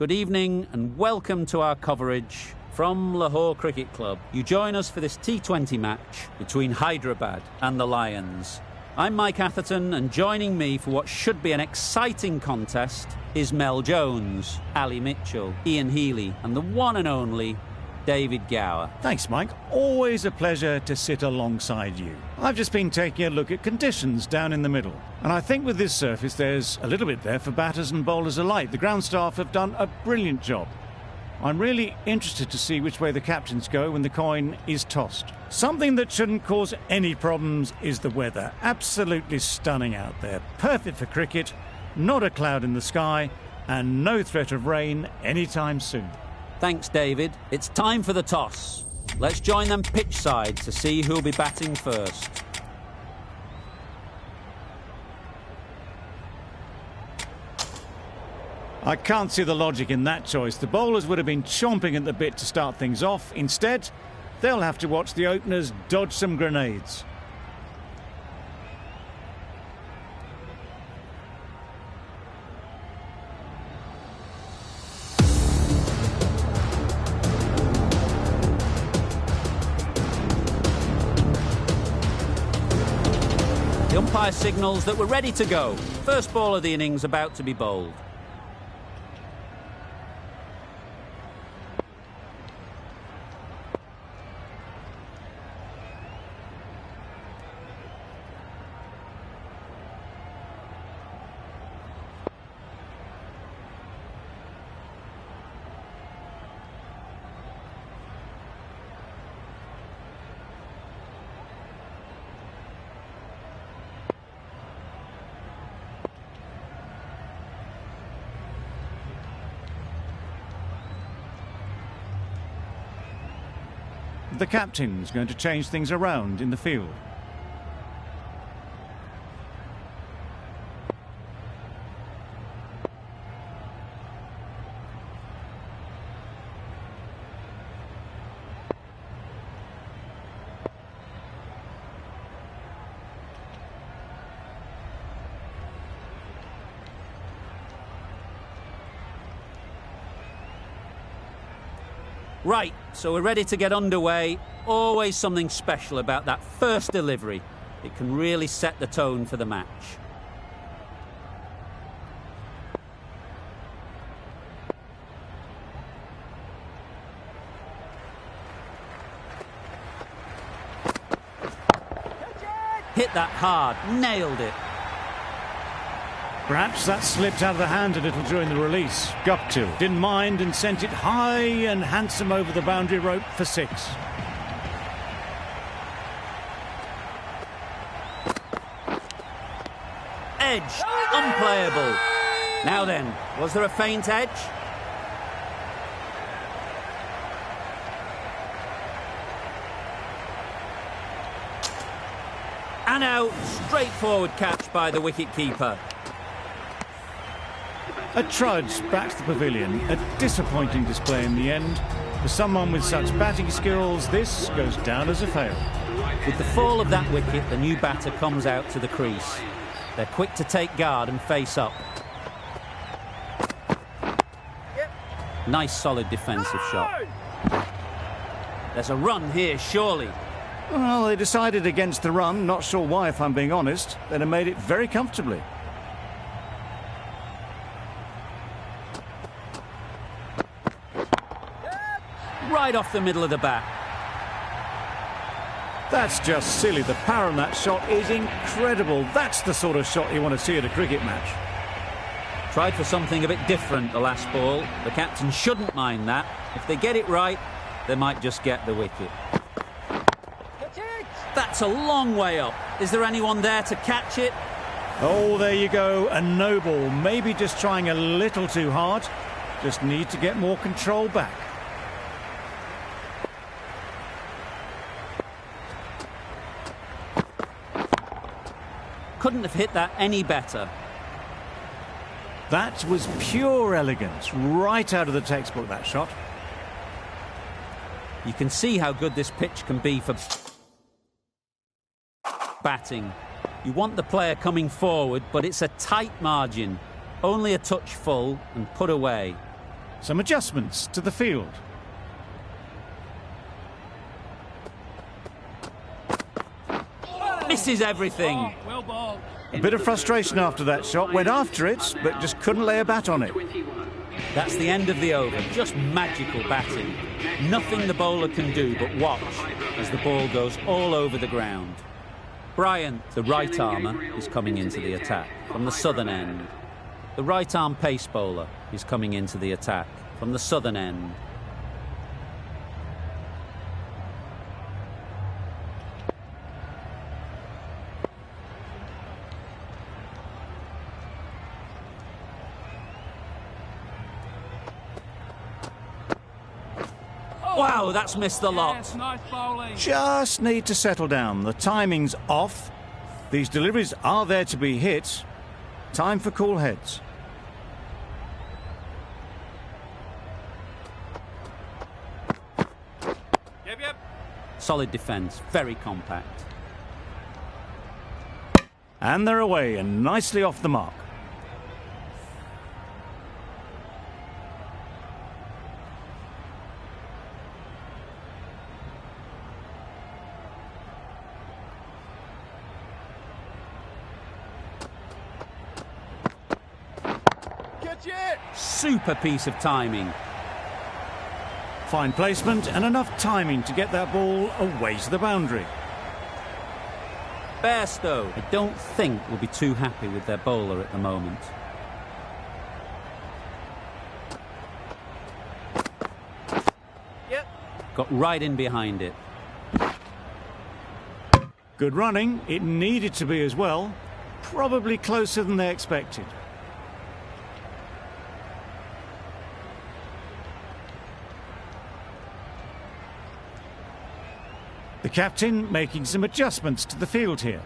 Good evening and welcome to our coverage from Lahore Cricket Club. You join us for this T20 match between Hyderabad and the Lions. I'm Mike Atherton, and joining me for what should be an exciting contest is Mel Jones, Ali Mitchell, Ian Healy and the one and only David Gower. Thanks, Mike. Always a pleasure to sit alongside you. I've just been taking a look at conditions down in the middle, and I think with this surface there's a little bit there for batters and bowlers alike. The ground staff have done a brilliant job. I'm really interested to see which way the captains go when the coin is tossed. Something that shouldn't cause any problems is the weather. Absolutely stunning out there. Perfect for cricket, not a cloud in the sky, and no threat of rain anytime soon. Thanks, David. It's time for the toss. Let's join them pitch side to see who'll be batting first. I can't see the logic in that choice. The bowlers would have been chomping at the bit to start things off. Instead, they'll have to watch the openers dodge some grenades. The umpire signals that we're ready to go. First ball of the innings about to be bowled. The captain's going to change things around in the field. Right, so we're ready to get underway. Always something special about that first delivery. It can really set the tone for the match. Hit that hard, nailed it. Perhaps that slipped out of the hand a little during the release. Guptill didn't mind and sent it high and handsome over the boundary rope for 6. Edge, unplayable. Now then, was there a faint edge? And out, straightforward catch by the wicketkeeper. A trudge back to the pavilion, a disappointing display in the end. For someone with such batting skills, this goes down as a fail. With the fall of that wicket, the new batter comes out to the crease. They're quick to take guard and face up. Nice solid defensive shot. There's a run here, surely. Well, they decided against the run, not sure why if I'm being honest. They'd have made it very comfortably. Right off the middle of the bat. That's just silly. The power on that shot is incredible. That's the sort of shot you want to see at a cricket match. Tried for something a bit different the last ball. The captain shouldn't mind that. If they get it right, they might just get the wicket. That's a long way up. Is there anyone there to catch it? Oh, there you go. A no ball. Maybe just trying a little too hard. Just need to get more control back. Couldn't have hit that any better. That was pure elegance, right out of the textbook, that shot. You can see how good this pitch can be for batting. You want the player coming forward, but it's a tight margin. Only a touch full and put away. Some adjustments to the field. Misses everything. A bit of frustration after that shot. Went after it, but just couldn't lay a bat on it. That's the end of the over. Just magical batting. Nothing the bowler can do but watch as the ball goes all over the ground. Bryant, the right armer, is coming into the attack from the southern end. The right arm pace bowler is coming into the attack from the southern end. Wow, that's missed the lot. Yes, nice bowling. Just need to settle down. The timing's off. These deliveries are there to be hit. Time for cool heads. Yep. Solid defence, very compact. And they're away and nicely off the mark. Super piece of timing. Fine placement and enough timing to get that ball away to the boundary. Bairstow, I don't think will be too happy with their bowler at the moment. Yep. Got right in behind it. Good running. It needed to be as well. Probably closer than they expected. The captain making some adjustments to the field here.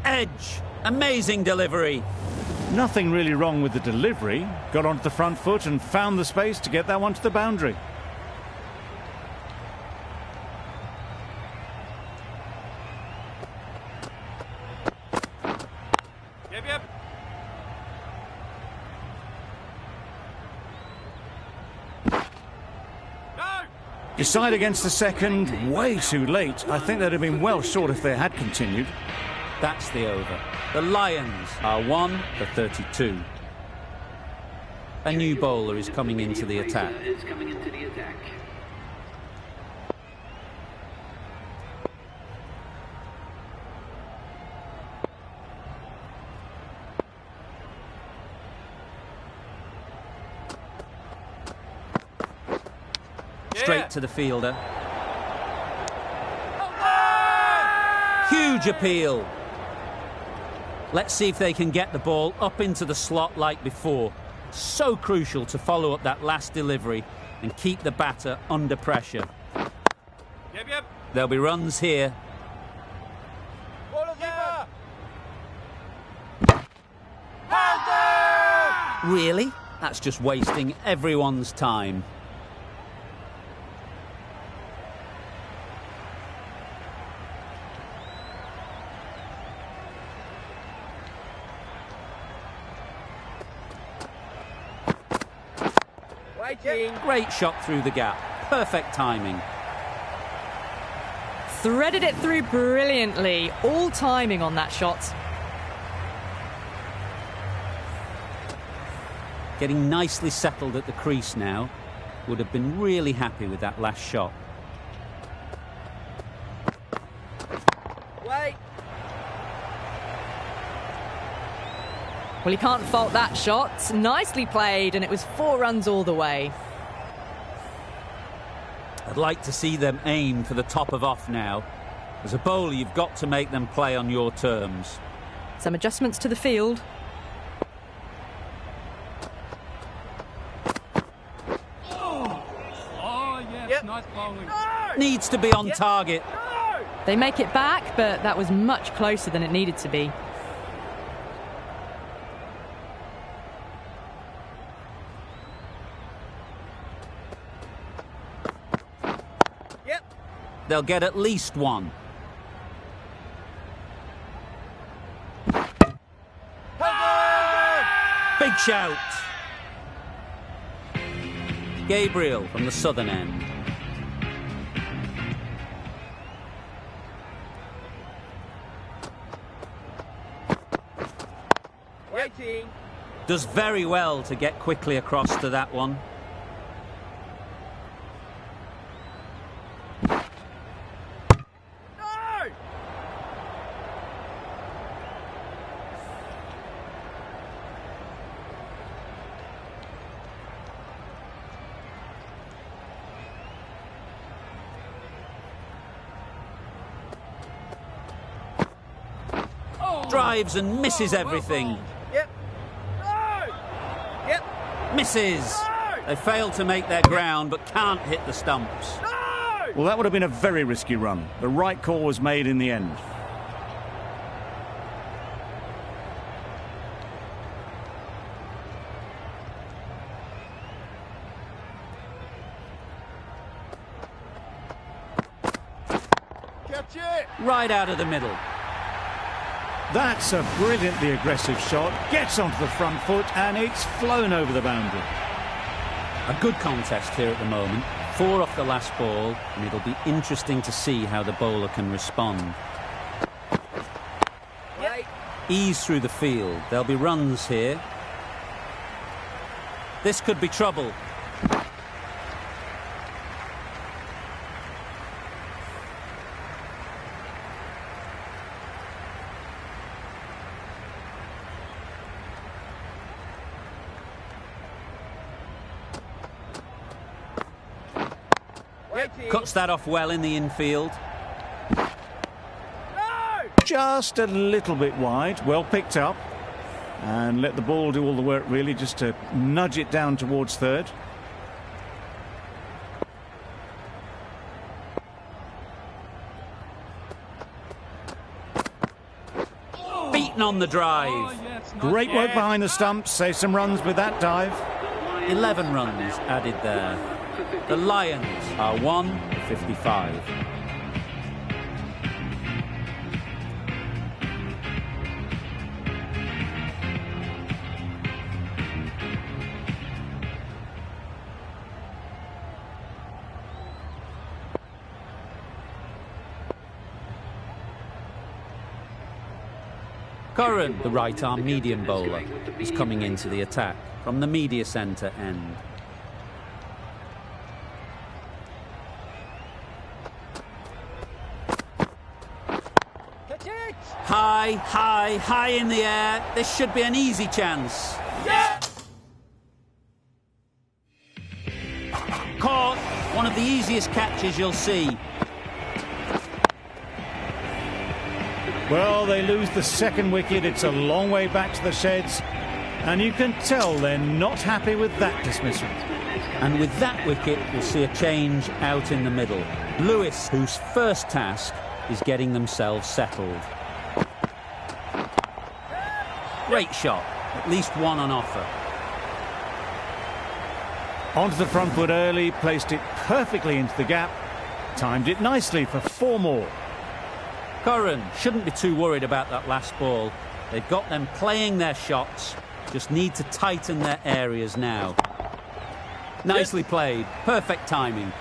Edge! Amazing delivery. Nothing really wrong with the delivery. Got onto the front foot and found the space to get that one to the boundary. Yep. Go! Decide against the second, way too late. I think they'd have been well short if they had continued. That's the over. The Lions are 1 for 32. A new bowler is coming into the attack. Straight to the fielder. Huge appeal. Let's see if they can get the ball up into the slot like before. So crucial to follow up that last delivery and keep the batter under pressure. Yep. There'll be runs here. Really? That's just wasting everyone's time. Great shot through the gap. Perfect timing. Threaded it through brilliantly. All timing on that shot. Getting nicely settled at the crease now. Would have been really happy with that last shot. Wait. Well, you can't fault that shot. Nicely played, and it was 4 runs all the way. I'd like to see them aim for the top of off now. As a bowler, you've got to make them play on your terms. Some adjustments to the field. Oh, yes, nice bowling. Needs to be on target. They make it back, but that was much closer than it needed to be. they'll get at least one. Big shout. Gabriel from the southern end. Waiting. Does very well to get quickly across to that one. Drives and misses everything. Yep. No. Yep. Misses. They fail to make their ground but can't hit the stumps. No. Well, that would have been a very risky run. The right call was made in the end. Catch it. Right out of the middle. That's a brilliantly aggressive shot. Gets onto the front foot and it's flown over the boundary. A good contest here at the moment. 4 off the last ball, and it'll be interesting to see how the bowler can respond. Right. Ease through the field. There'll be runs here. This could be trouble. Cuts that off well in the infield. No. Just a little bit wide. Well picked up. And let the ball do all the work, really, just to nudge it down towards third. Beaten on the drive. Oh, yes, not Great work yet. behind the stumps. Save some runs with that dive. 11 runs added there. The Lions are 1-55. Curran, the right-arm medium bowler, is coming into the attack from the media centre end. High, high, high in the air. This should be an easy chance. Yeah. Caught. One of the easiest catches you'll see. Well, they lose the second wicket. It's a long way back to the sheds. And you can tell they're not happy with that dismissal. And with that wicket, we'll see a change out in the middle. Lewis, whose first task is getting themselves settled. Great shot. At least one on offer. Onto the front foot early, placed it perfectly into the gap. Timed it nicely for 4 more. Curran shouldn't be too worried about that last ball. They've got them playing their shots. Just need to tighten their areas now. Nicely played. Perfect timing.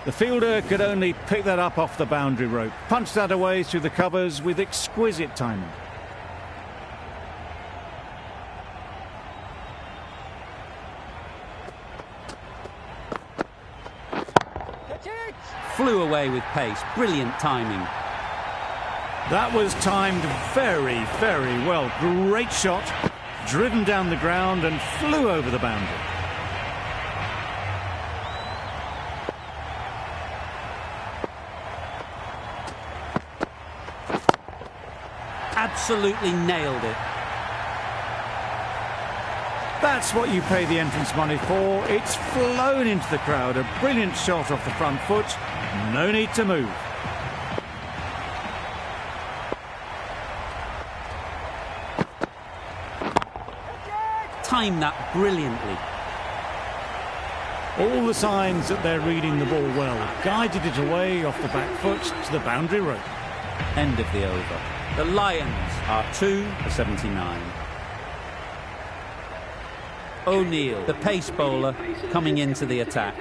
The fielder could only pick that up off the boundary rope. Punched that away through the covers with exquisite timing. Flew away with pace. Brilliant timing. That was timed very, very well. Great shot. Driven down the ground and flew over the boundary. Absolutely nailed it. That's what you pay the entrance money for. It's flown into the crowd. A brilliant shot off the front foot. No need to move. Timed that brilliantly. All the signs that they're reading the ball well. Guided it away off the back foot to the boundary rope. End of the over. The Lions are 2 for 79. O'Neill, the pace bowler, coming into the attack.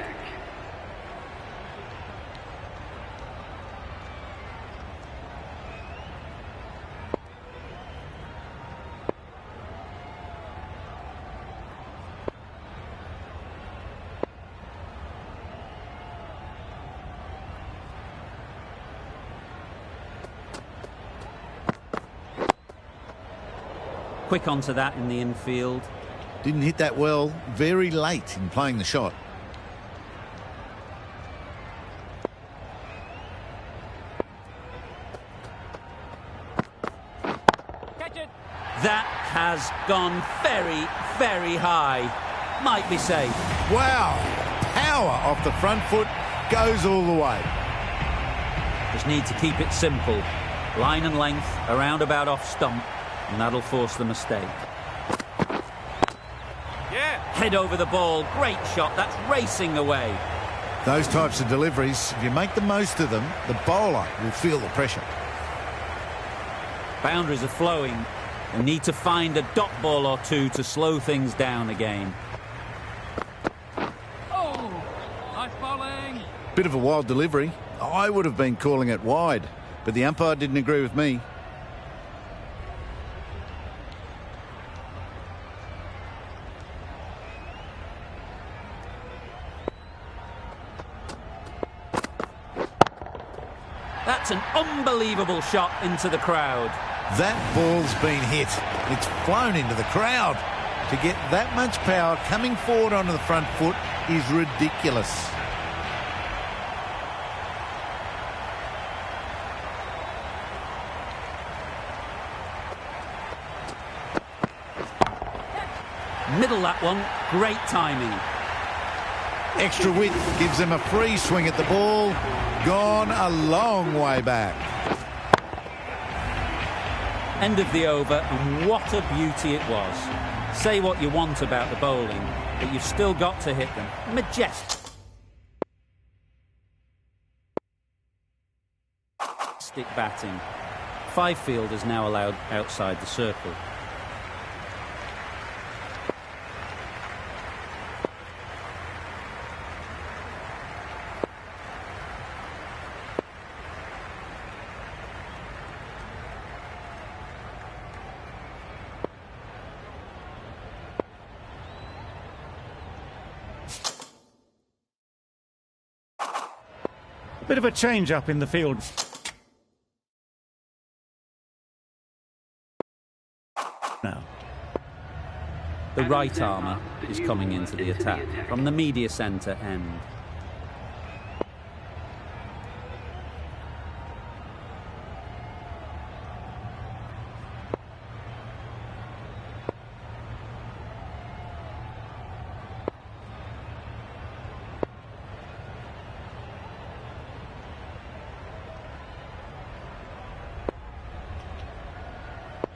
Quick onto that in the infield. Didn't hit that well, very late in playing the shot. Catch it. That has gone very, very high. Might be safe. Wow, power off the front foot, goes all the way. Just need to keep it simple. Line and length, around about off stump, and that'll force the mistake. Yeah. Head over the ball, great shot, that's racing away. Those types of deliveries, if you make the most of them, the bowler will feel the pressure. Boundaries are flowing. They need to find a dot ball or two to slow things down again. Oh, nice bowling. Bit of a wild delivery. I would have been calling it wide, but the umpire didn't agree with me. That's an unbelievable shot into the crowd. That ball's been hit. It's flown into the crowd. To get that much power coming forward onto the front foot is ridiculous. Middle that one, great timing. Extra width gives them a free swing at the ball. Gone a long way back. End of the over, and what a beauty it was. Say what you want about the bowling, but you've still got to hit them. Majestic batting. 5 fielders now allowed outside the circle. Bit of a change up in the field. Now. The right armour is coming into the attack from the media centre end.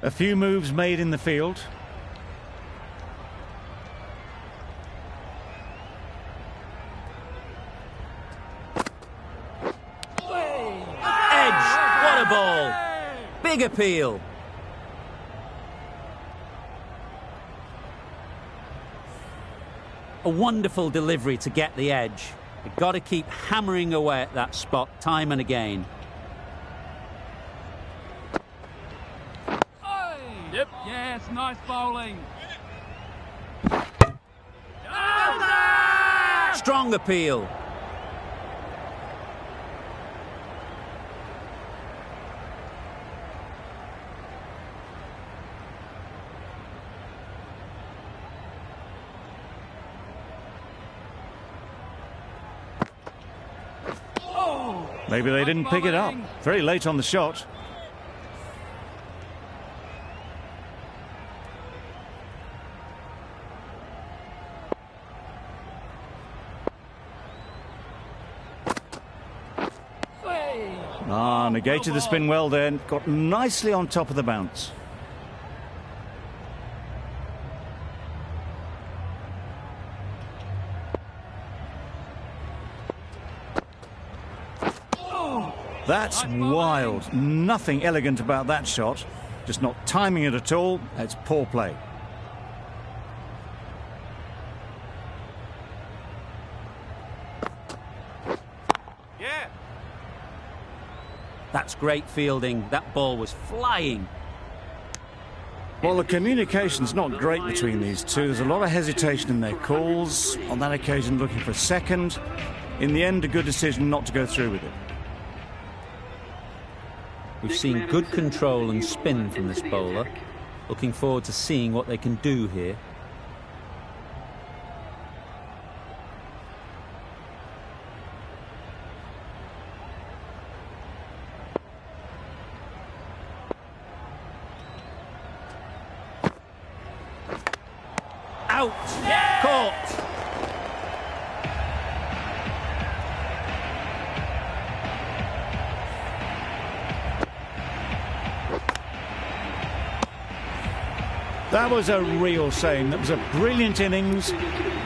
A few moves made in the field. Edge, what a ball. Big appeal. A wonderful delivery to get the edge. You've got to keep hammering away at that spot time and again. Yep. Yes, nice bowling. Strong appeal. Maybe they didn't pick it up. Very late on the shot. Negated the spin well then. Got nicely on top of the bounce. That's wild. Nothing elegant about that shot. Just not timing it at all. It's poor play. Yeah. That's great fielding. That ball was flying. Well, the communication's not great between these two. There's a lot of hesitation in their calls. On that occasion, looking for a second. In the end, a good decision not to go through with it. We've seen good control and spin from this bowler. Looking forward to seeing what they can do here. Out! Yeah! Caught! That was a real shame. That was a brilliant innings.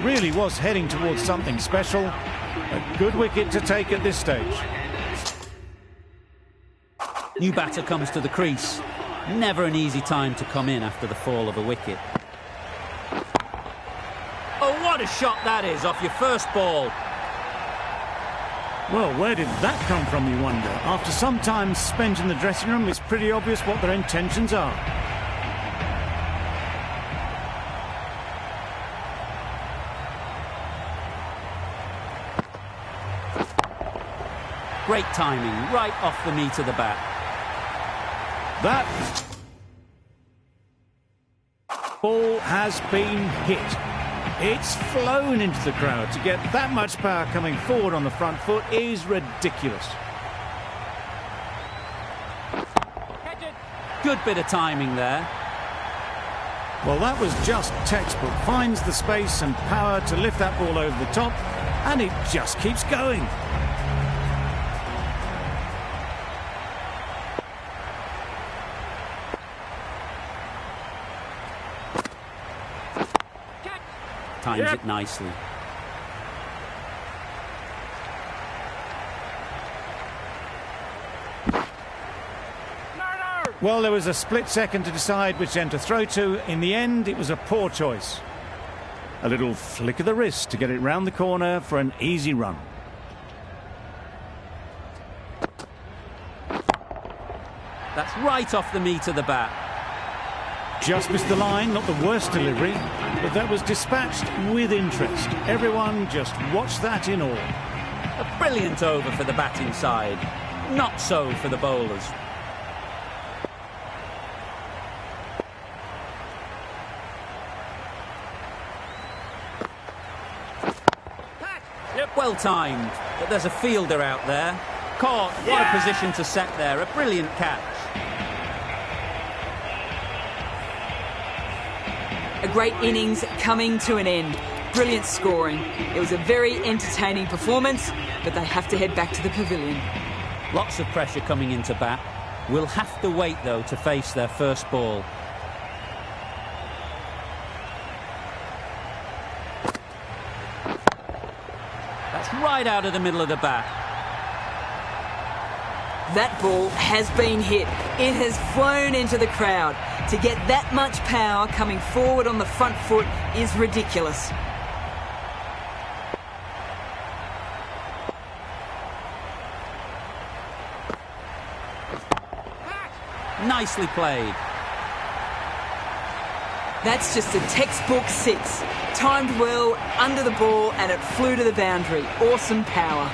Really was heading towards something special. A good wicket to take at this stage. New batter comes to the crease. Never an easy time to come in after the fall of a wicket. Oh, what a shot that is off your first ball. Well, where did that come from, you wonder? After some time spent in the dressing room, it's pretty obvious what their intentions are. Great timing, right off the meat of the bat. That ball has been hit. It's flown into the crowd. To get that much power coming forward on the front foot is ridiculous. Catch it. Good bit of timing there. Well, that was just textbook. Finds the space and power to lift that ball over the top, and it just keeps going. Times it nicely. Well, there was a split second to decide which end to throw to. In the end, it was a poor choice. A little flick of the wrist to get it round the corner for an easy run. That's right off the meat of the bat. Just missed the line, not the worst delivery, but that was dispatched with interest. Everyone just watched that in awe. A brilliant over for the batting side. Not so for the bowlers. Well timed, but there's a fielder out there. Caught, what a position to set there, a brilliant catch. A great innings coming to an end. Brilliant scoring. It was a very entertaining performance, but they have to head back to the pavilion. Lots of pressure coming into bat. Will have to wait, though, to face their first ball. That's right out of the middle of the bat. That ball has been hit. It has flown into the crowd. To get that much power coming forward on the front foot is ridiculous. Nicely played. That's just a textbook six. Timed well, under the ball, and it flew to the boundary. Awesome power.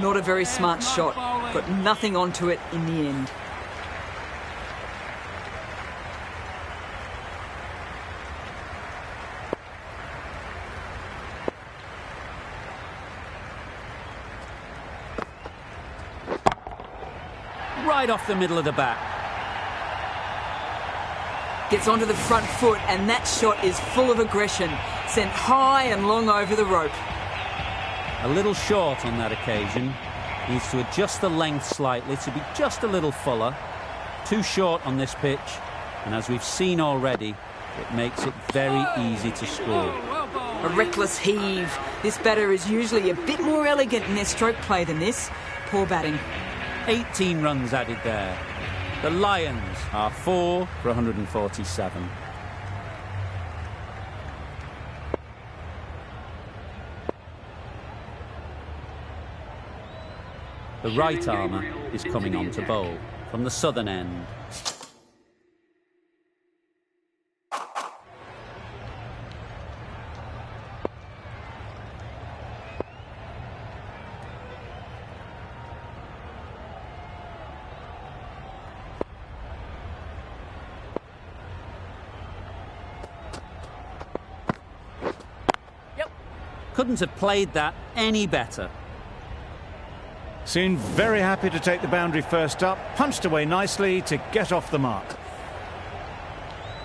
Not a very smart shot. Got nothing onto it in the end. Right off the middle of the bat. Gets onto the front foot, and that shot is full of aggression. Sent high and long over the rope. A little short on that occasion. Needs to adjust the length slightly to be just a little fuller. Too short on this pitch. And as we've seen already, it makes it very easy to score. A reckless heave. This batter is usually a bit more elegant in their stroke play than this. Poor batting. 18 runs added there. The Lions are 4 for 147. The right armour is coming on to bowl from the southern end. Couldn't have played that any better. Seemed very happy to take the boundary first up, punched away nicely to get off the mark.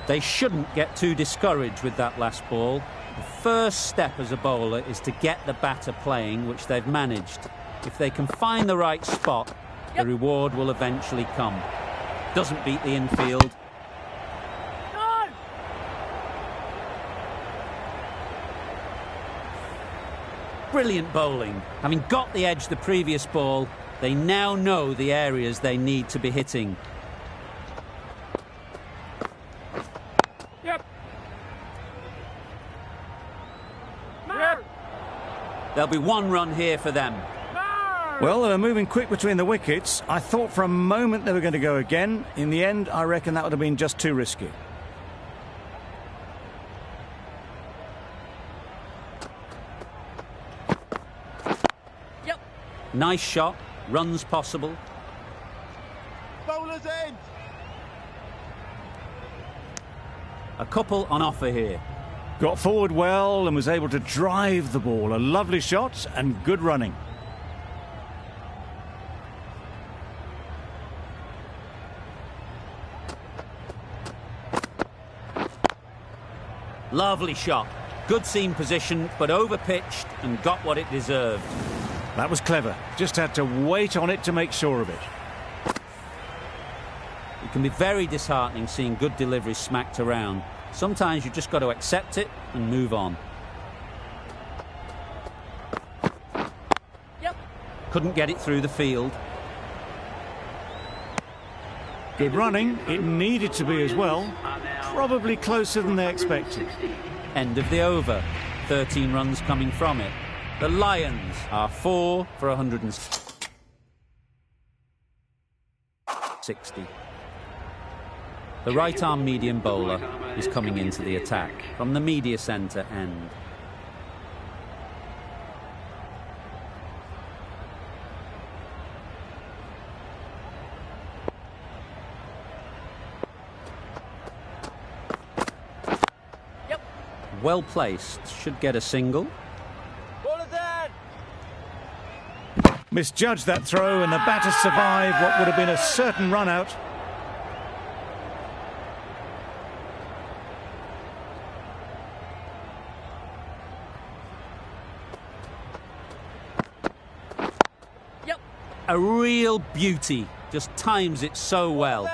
They shouldn't get too discouraged with that last ball. The first step as a bowler is to get the batter playing, which they've managed. If they can find the right spot, the reward will eventually come. Doesn't beat the infield. Brilliant bowling. Having got the edge the previous ball, they now know the areas they need to be hitting. Yep. There'll be one run here for them. Well, they were moving quick between the wickets. I thought for a moment they were going to go again. In the end, I reckon that would have been just too risky. Nice shot, runs possible. Bowler's end. A couple on offer here. Got forward well and was able to drive the ball. A lovely shot and good running. Lovely shot. Good seam position, but over-pitched and got what it deserved. That was clever. Just had to wait on it to make sure of it. It can be very disheartening seeing good deliveries smacked around. Sometimes you've just got to accept it and move on. Couldn't get it through the field. Good running. It needed to be as well. Probably closer than they expected. End of the over. 13 runs coming from it. The Lions are 4 for 160. The right-arm medium bowler is coming into the attack from the media centre end. Well placed, should get a single. Misjudged that throw and the batter survived what would have been a certain run out. A real beauty, just times it so well.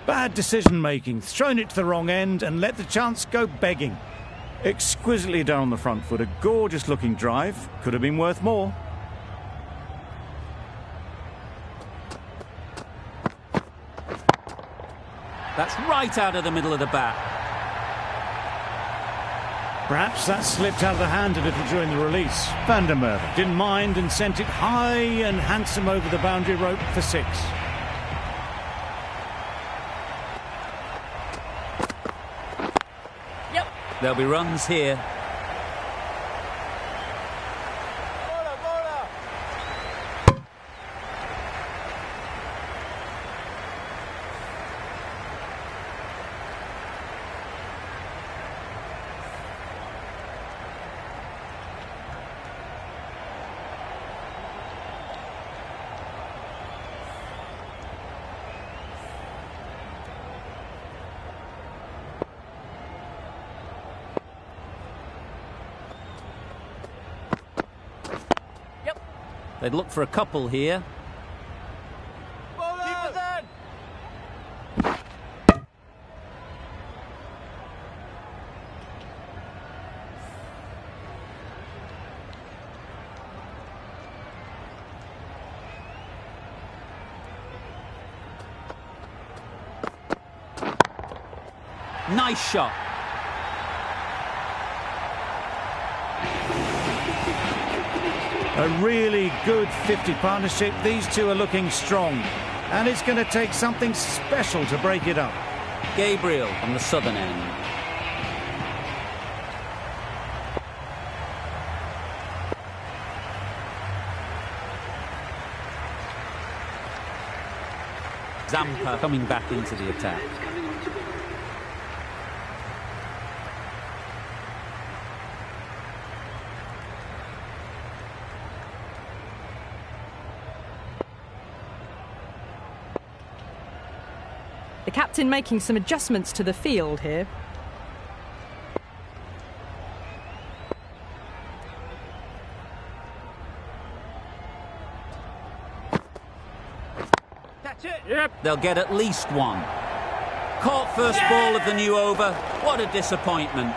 Bad decision making, thrown it to the wrong end and let the chance go begging. Exquisitely done on the front foot, a gorgeous looking drive, could have been worth more. That's right out of the middle of the bat. Perhaps that slipped out of the hand a little during the release. Van der Merwe didn't mind and sent it high and handsome over the boundary rope for 6. There'll be runs here. They'd look for a couple here. Nice shot. A really good 50 partnership. These two are looking strong. And it's going to take something special to break it up. Gabriel on the southern end. Zampa coming back into the attack. The captain making some adjustments to the field here. That's it. Yep. They'll get at least one. Caught first ball of the new over. What a disappointment.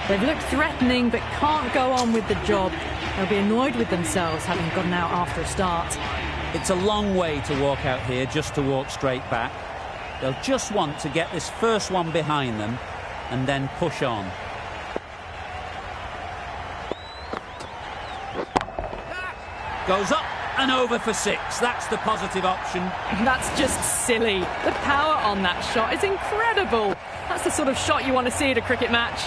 They've looked threatening but can't go on with the job. They'll be annoyed with themselves having gotten out after a start. It's a long way to walk out here just to walk straight back. They'll just want to get this first one behind them and then push on. Goes up and over for 6. That's the positive option. That's just silly. The power on that shot is incredible. That's the sort of shot you want to see at a cricket match.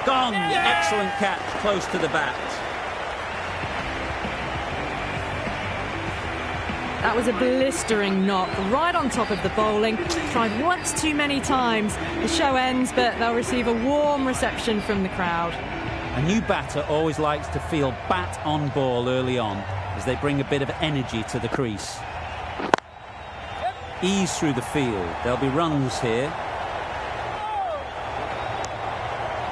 Gone. Excellent catch, close to the bat. That was a blistering knock, right on top of the bowling. Tried once too many times. The show ends, but they'll receive a warm reception from the crowd. A new batter always likes to feel bat on ball early on, as they bring a bit of energy to the crease. Ease through the field. There'll be runs here.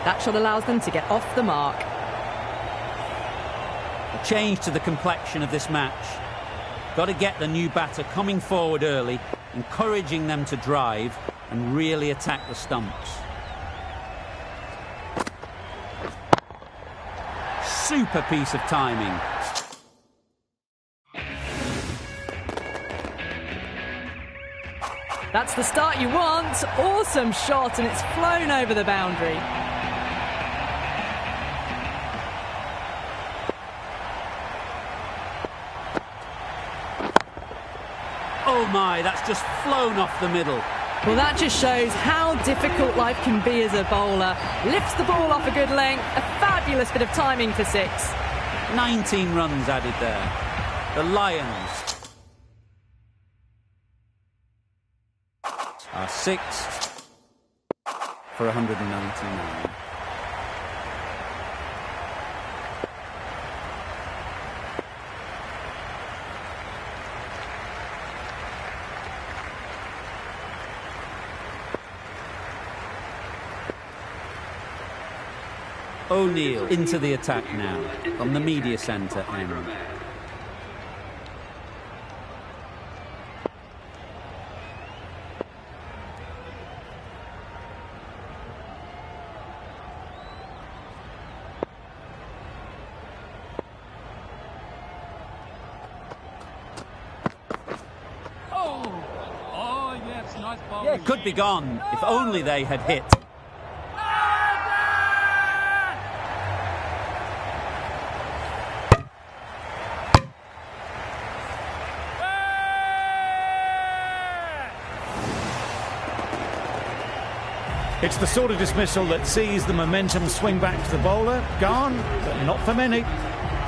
That shot allows them to get off the mark. A change to the complexion of this match. Got to get the new batter coming forward early, encouraging them to drive and really attack the stumps. Super piece of timing. That's the start you want. Awesome shot, and it's flown over the boundary. Oh my, that's just flown off the middle. Well, that just shows how difficult life can be as a bowler. Lifts the ball off a good length. A fabulous bit of timing for 6. 19 runs added there. The Lions are 6 for 199. O'Neill into the attack now from the media centre end. Oh, yes, nice ball. Could be gone if only they had hit. It's the sort of dismissal that sees the momentum swing back to the bowler. Gone, but not for many.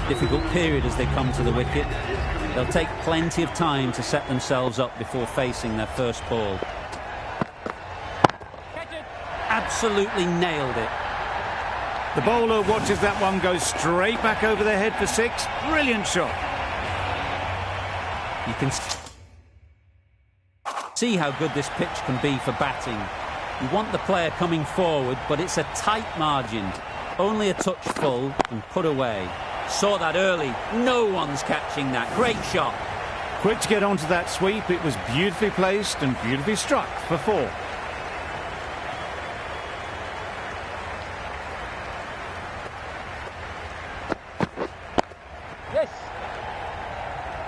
Difficult period as they come to the wicket. They'll take plenty of time to set themselves up before facing their first ball. Absolutely nailed it. The bowler watches that one go straight back over their head for 6. Brilliant shot. You can see how good this pitch can be for batting. You want the player coming forward, but it's a tight margin. Only a touch full and put away. Saw that early. No one's catching that. Great shot. Quick to get onto that sweep. It was beautifully placed and beautifully struck for 4.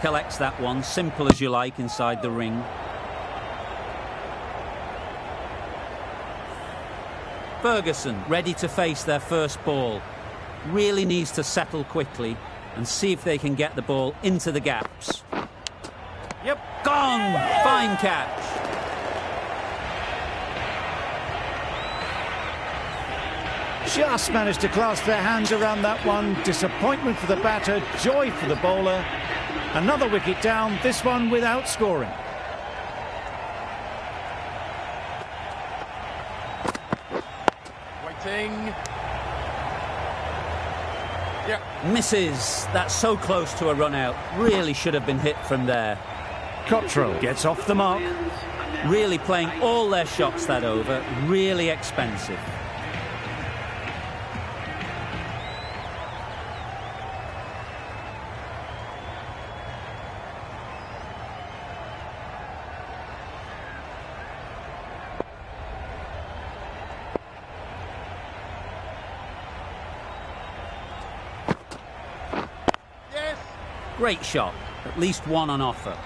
collects that one, simple as you like, inside the ring. Ferguson ready to face their first ball. Really needs to settle quickly and see if they can get the ball into the gaps. Yep. Gone! Fine catch. Just managed to clasp their hands around that one. Disappointment for the batter, joy for the bowler. Another wicket down, this one without scoring. Waiting. Yep. Misses. That's so close to a run out. Really should have been hit from there. Cottrell gets off the mark. Really playing all their shots that over. Really expensive. Great shot. At least one on offer.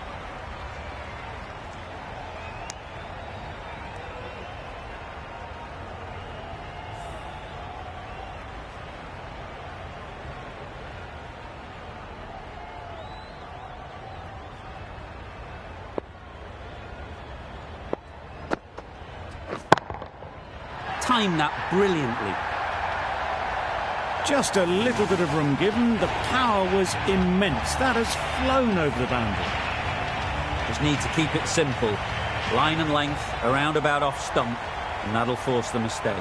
Timed that brilliantly. Just a little bit of room given. The power was immense. That has flown over the boundary. Just need to keep it simple. Line and length, around about off stump, and that'll force the mistake.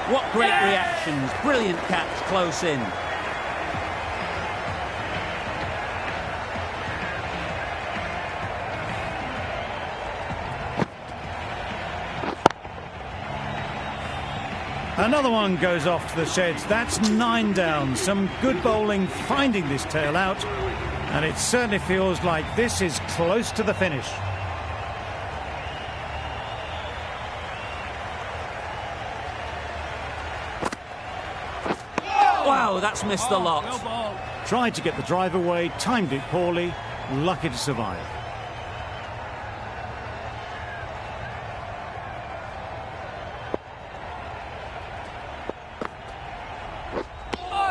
What great reactions. Brilliant catch close in. Another one goes off to the sheds. That's 9 down. Some good bowling finding this tail out. And it certainly feels like this is close to the finish. Wow, that's missed the lot. Well ball. Tried to get the drive away, timed it poorly, lucky to survive.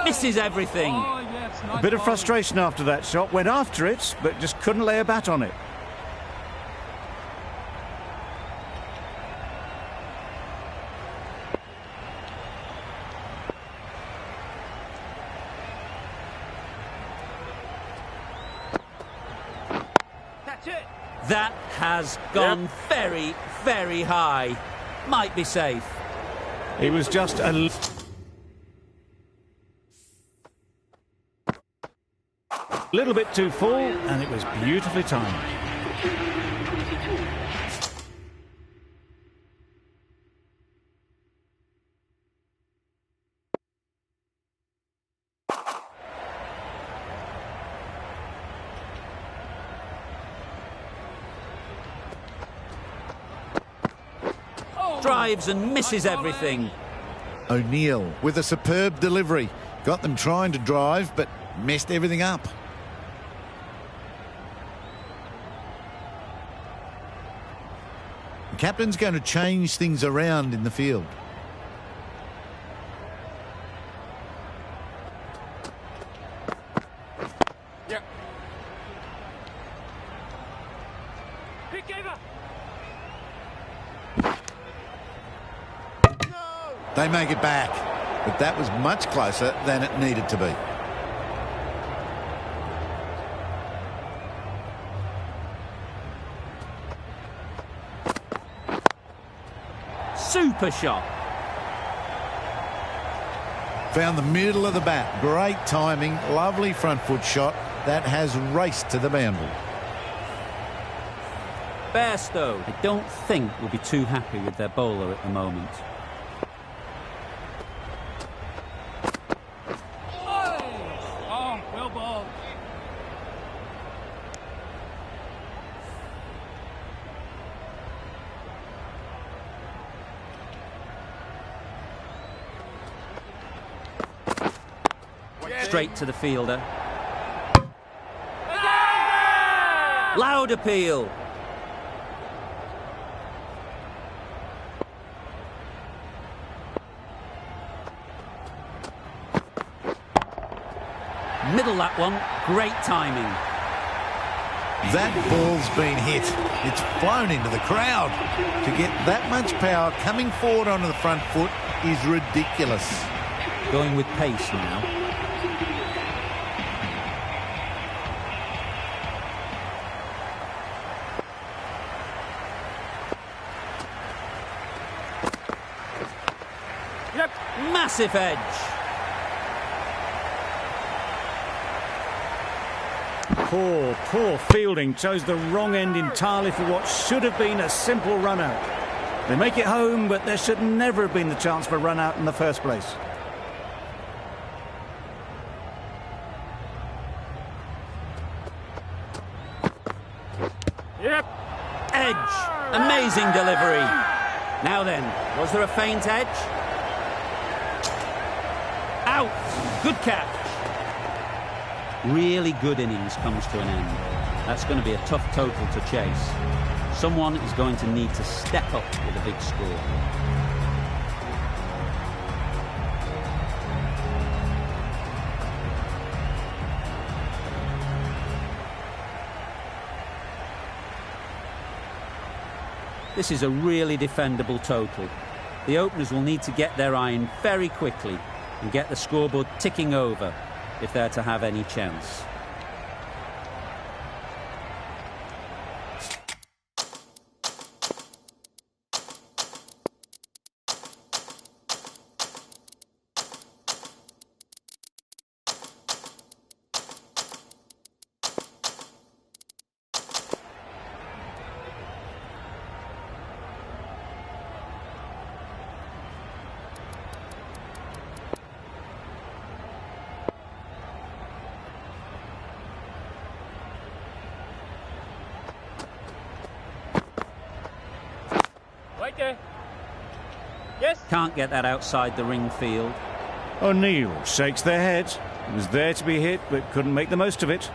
Misses everything. Oh, yes, nice A bit of bowling. frustration after that shot. Went after it, but just couldn't lay a bat on it. That's it. That has gone very, very high. Might be safe. It was just a little bit too full, and it was beautifully timed. Drives and misses everything. O'Neill with a superb delivery. Got them trying to drive, but messed everything up. The captain's going to change things around in the field. Yep. Pick over. They make it back, but that was much closer than it needed to be. Super shot. Found the middle of the bat. Great timing, lovely front foot shot. That has raced to the boundary. Bairstow, I don't think will be too happy with their bowler at the moment. Oh, well ball. Straight to the fielder. Loud appeal. Middle that one. Great timing. That ball's been hit. It's flown into the crowd. To get that much power coming forward onto the front foot is ridiculous. Going with pace now. Yep. Massive edge. Poor fielding. Chose the wrong end entirely for what should have been a simple run out. They make it home, but there should never have been the chance for a run out in the first place. Yep. Edge. Amazing delivery. Now then, was there a feint edge? Out. Good catch. Really good innings comes to an end. That's going to be a tough total to chase. Someone is going to need to step up with a big score. This is a really defendable total. The openers will need to get their iron very quickly and get the scoreboard ticking over if they're to have any chance. Right there. Yes. Can't get that outside the ring field. O'Neill shakes their head. It was there to be hit, but couldn't make the most of it.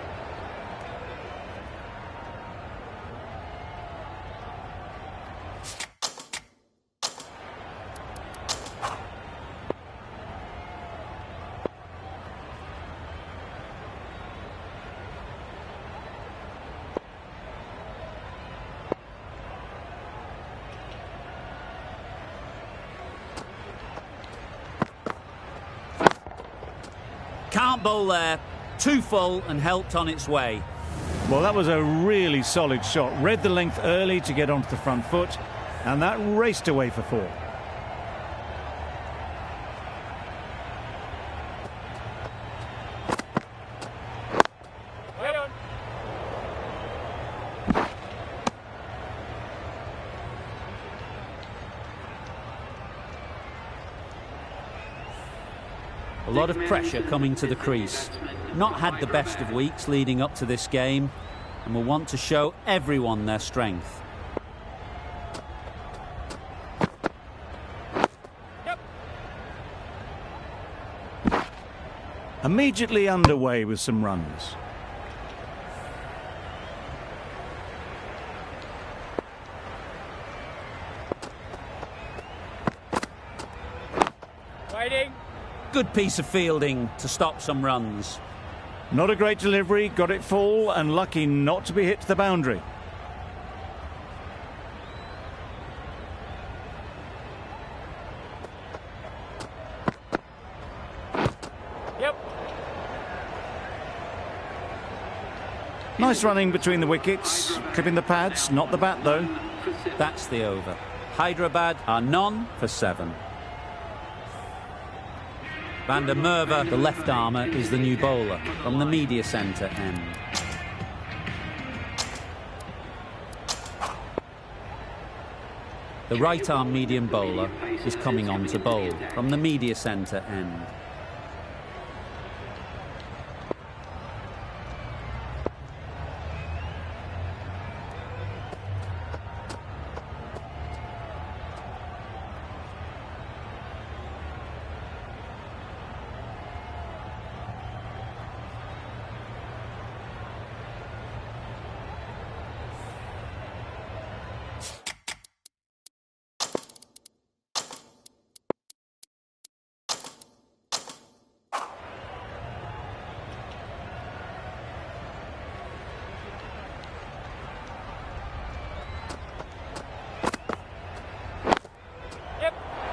Can't bowl there. Too full and helped on its way. Well, that was a really solid shot. Read the length early to get onto the front foot, and that raced away for 4. Right on. A lot of pressure coming to the crease. Not had the best of weeks leading up to this game and will want to show everyone their strength. Yep. Immediately underway with some runs. Waiting. Good piece of fielding to stop some runs. Not a great delivery, got it full and lucky not to be hit to the boundary. Yep. Nice running between the wickets, clipping the pads, not the bat though. That's the over. Hyderabad are none for 7. Van der Merwe, the left armour, is the new bowler from the media centre end. The right arm medium bowler is coming on to bowl from the media centre end.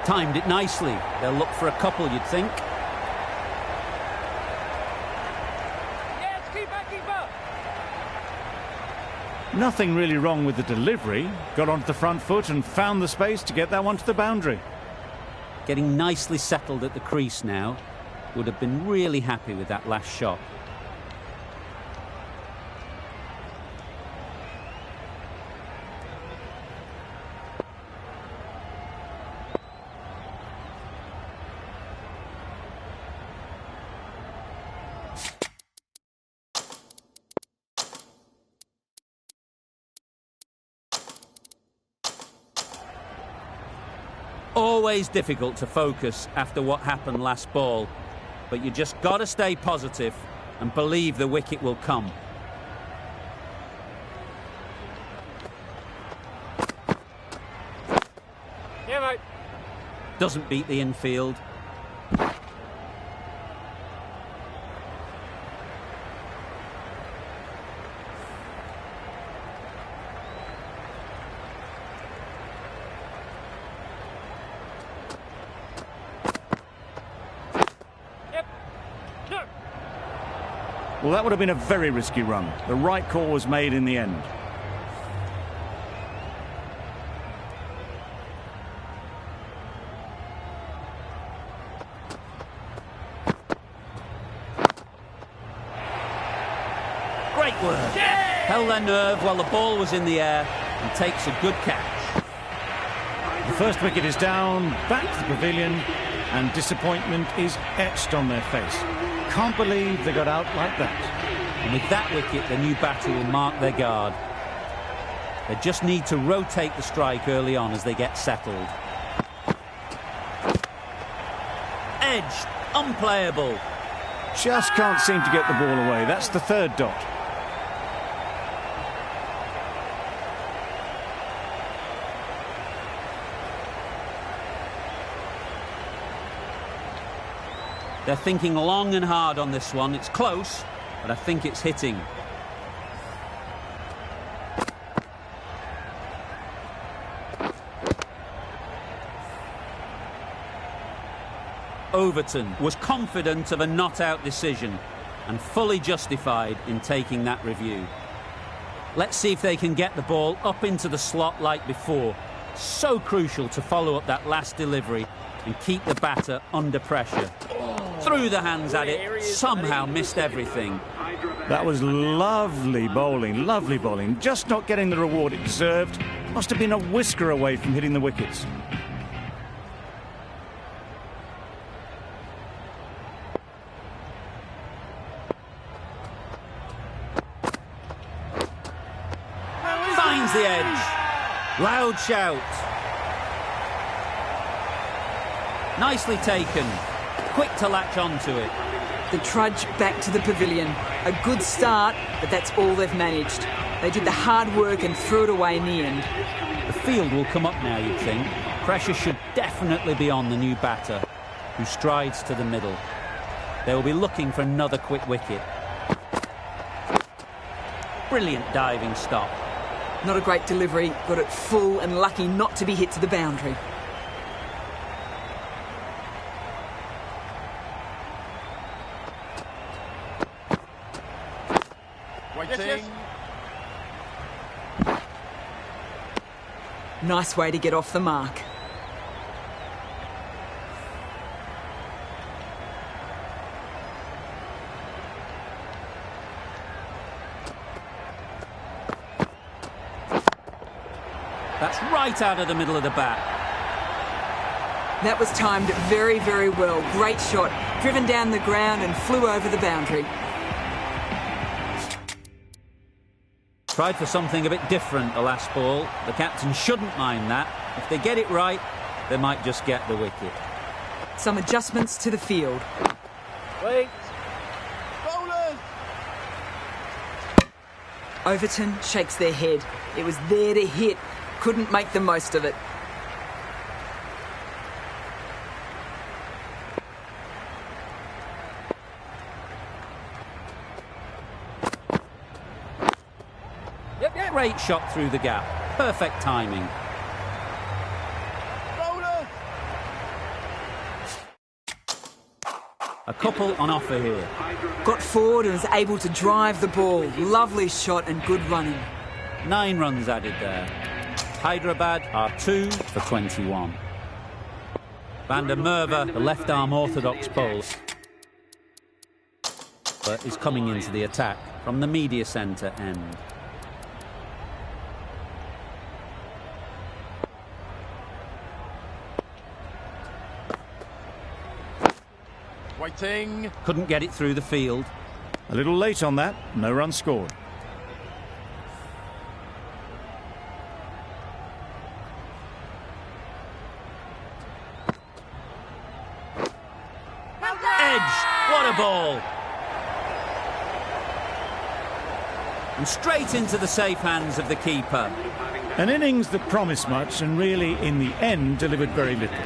Timed it nicely. They'll look for a couple, you'd think. Yes, keeper, keeper. Nothing really wrong with the delivery. Got onto the front foot and found the space to get that one to the boundary. Getting nicely settled at the crease now. Would have been really happy with that last shot. Always difficult to focus after what happened last ball, but you just got to stay positive and believe the wicket will come. Yeah, mate. Doesn't beat the infield. Well, that would have been a very risky run. The right call was made in the end. Great work. Yeah! Held their nerve while the ball was in the air and takes a good catch. The first wicket is down, back to the pavilion, and disappointment is etched on their face. Can't believe they got out like that. And with that wicket, the new batter will mark their guard. They just need to rotate the strike early on as they get settled. Edged, unplayable. Just can't seem to get the ball away. That's the third dot. They're thinking long and hard on this one. It's close, but I think it's hitting. Overton was confident of a not-out decision and fully justified in taking that review. Let's see if they can get the ball up into the slot like before. So crucial to follow up that last delivery and keep the batter under pressure. Through the hands at it, somehow missed everything. That was lovely bowling, just not getting the reward it deserved. Must have been a whisker away from hitting the wickets. Finds the edge. Loud shout. Nicely taken. Quick to latch onto it. The trudge back to the pavilion. A good start, but that's all they've managed. They did the hard work and threw it away in the end. The field will come up now, you'd think. Pressure should definitely be on the new batter, who strides to the middle. They will be looking for another quick wicket. Brilliant diving stop. Not a great delivery, got it full and lucky not to be hit to the boundary. Yes. Nice way to get off the mark. That's right out of the middle of the bat. That was timed very, very well. Great shot. Driven down the ground and flew over the boundary. Tried for something a bit different the last ball. The captain shouldn't mind that. If they get it right, they might just get the wicket. Some adjustments to the field. Wait. Bowlers! Overton shakes their head. It was there to hit. Couldn't make the most of it. Great shot through the gap. Perfect timing. Bowlers! A couple on offer here. Got forward and was able to drive the ball. Lovely shot and good running. 9 runs added there. Hyderabad are 2 for 21. Van der Merwe, the left-arm orthodox bowler, is coming into the attack from the media centre end. Waiting. Couldn't get it through the field. A little late on that. No run scored. Edge! What a ball! And straight into the safe hands of the keeper. An innings that promised much and really, in the end, delivered very little.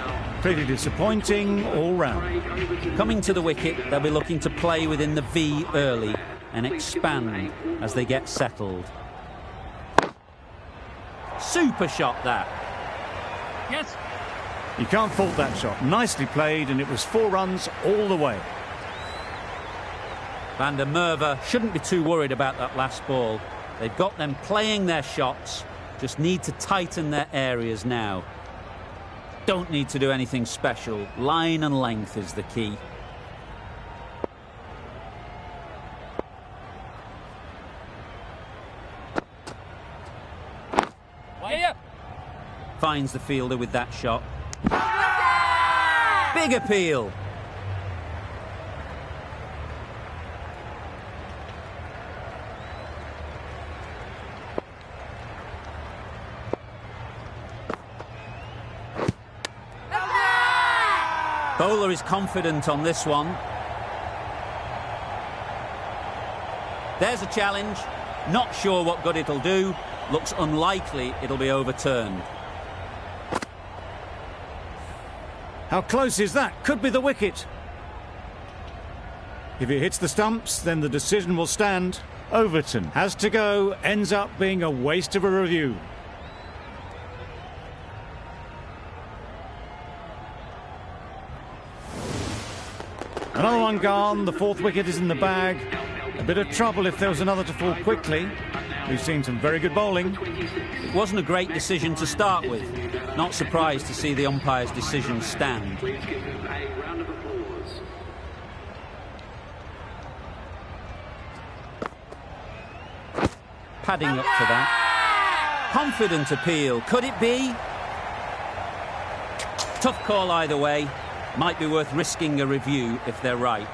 Pretty disappointing all round. Coming to the wicket, they'll be looking to play within the V early and expand as they get settled. Super shot, that. Yes. You can't fault that shot. Nicely played, and it was 4 runs all the way. Van der Merwe shouldn't be too worried about that last ball. They've got them playing their shots, just need to tighten their areas now. Don't need to do anything special. Line and length is the key. Yeah. Finds the fielder with that shot. Big appeal. Bowler is confident on this one. There's a challenge. Not sure what good it'll do. Looks unlikely it'll be overturned. How close is that? Could be the wicket. If it hits the stumps, then the decision will stand. Overton has to go. Ends up being a waste of a review. Another one gone. The 4th wicket is in the bag. A bit of trouble if there was another to fall quickly. We've seen some very good bowling. It wasn't a great decision to start with. Not surprised to see the umpire's decision stand. Padding up to that. Confident appeal. Could it be? Tough call either way. Might be worth risking a review if they're right.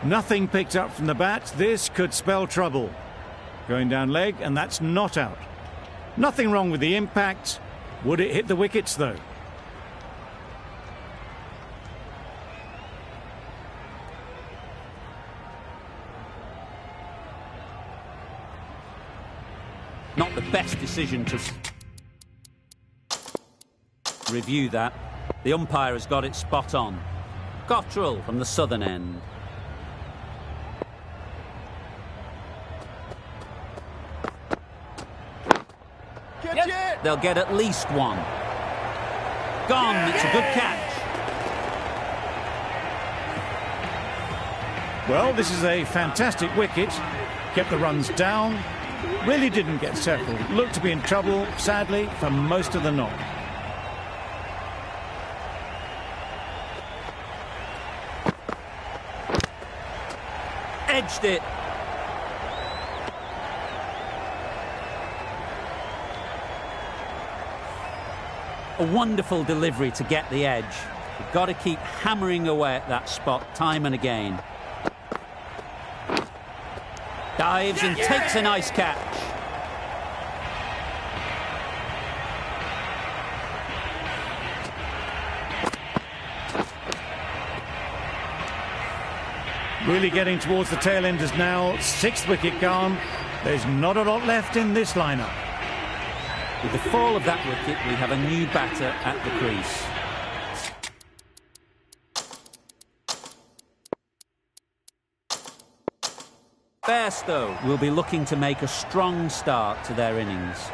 Nothing picked up from the bat. This could spell trouble. Going down leg, and that's not out. Nothing wrong with the impact. Would it hit the wickets, though? Not the best decision to review that. The umpire has got it spot on. Cottrell from the southern end. They'll get at least one. Gone, it's a good catch. Well, this is a fantastic wicket. Kept the runs down. Really didn't get settled. Looked to be in trouble, sadly, for most of the knock. Edged it. A wonderful delivery to get the edge. You've got to keep hammering away at that spot time and again. Dives and takes a nice catch. Really getting towards the tail enders now. 6th wicket gone. There's not a lot left in this lineup. With the fall of that wicket, we have a new batter at the crease. Bairstow will be looking to make a strong start to their innings.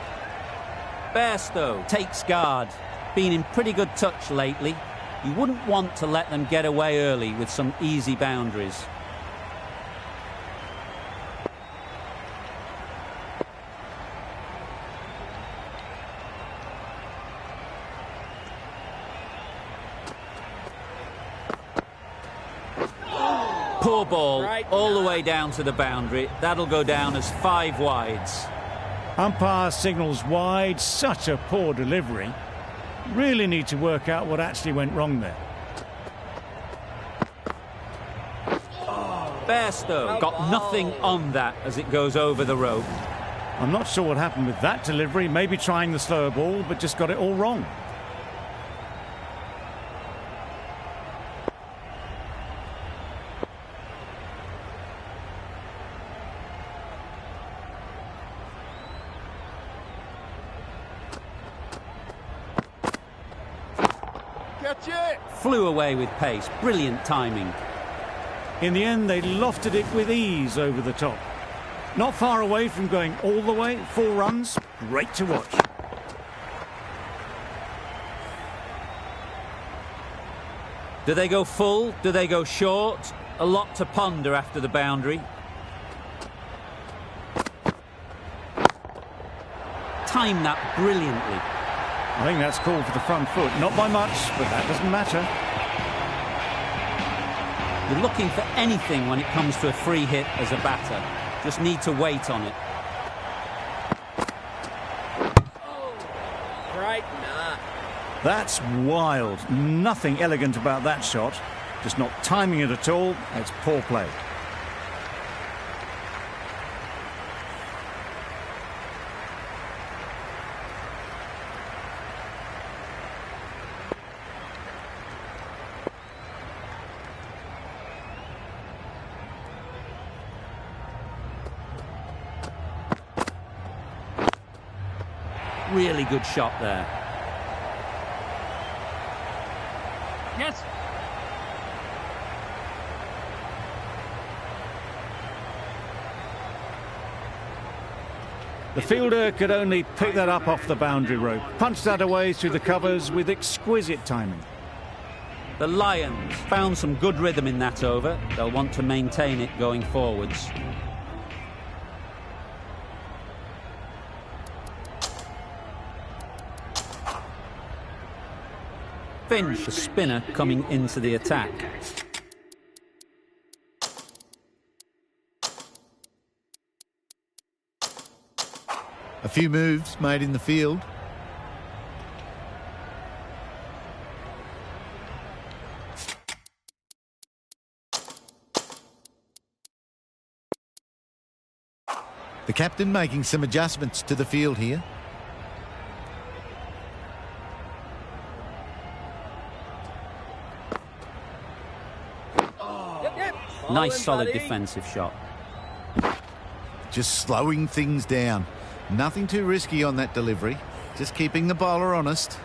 Bairstow takes guard. Been in pretty good touch lately. You wouldn't want to let them get away early with some easy boundaries. Poor ball, all the way down to the boundary. That'll go down as 5 wides. Umpire signals wide. Such a poor delivery. Really need to work out what actually went wrong there. Bairstow got nothing on that as it goes over the rope. I'm not sure what happened with that delivery. Maybe trying the slower ball, but just got it all wrong. Flew away with pace. Brilliant timing. In the end, they lofted it with ease over the top. Not far away from going all the way. 4 runs. Great to watch. Do they go full? Do they go short? A lot to ponder after the boundary. Timed that brilliantly. I think that's called for the front foot. Not by much, but that doesn't matter. You're looking for anything when it comes to a free hit as a batter. Just need to wait on it. That's wild. Nothing elegant about that shot. Just not timing it at all. It's poor play. Really good shot there. Yes. The fielder could only pick that up off the boundary rope. Punched that away through the covers with exquisite timing. The Lions found some good rhythm in that over. They'll want to maintain it going forwards. Finch, the spinner, coming into the attack. A few moves made in the field. The captain making some adjustments to the field here. Nice solid defensive shot. Just slowing things down. Nothing too risky on that delivery. Just keeping the bowler honest.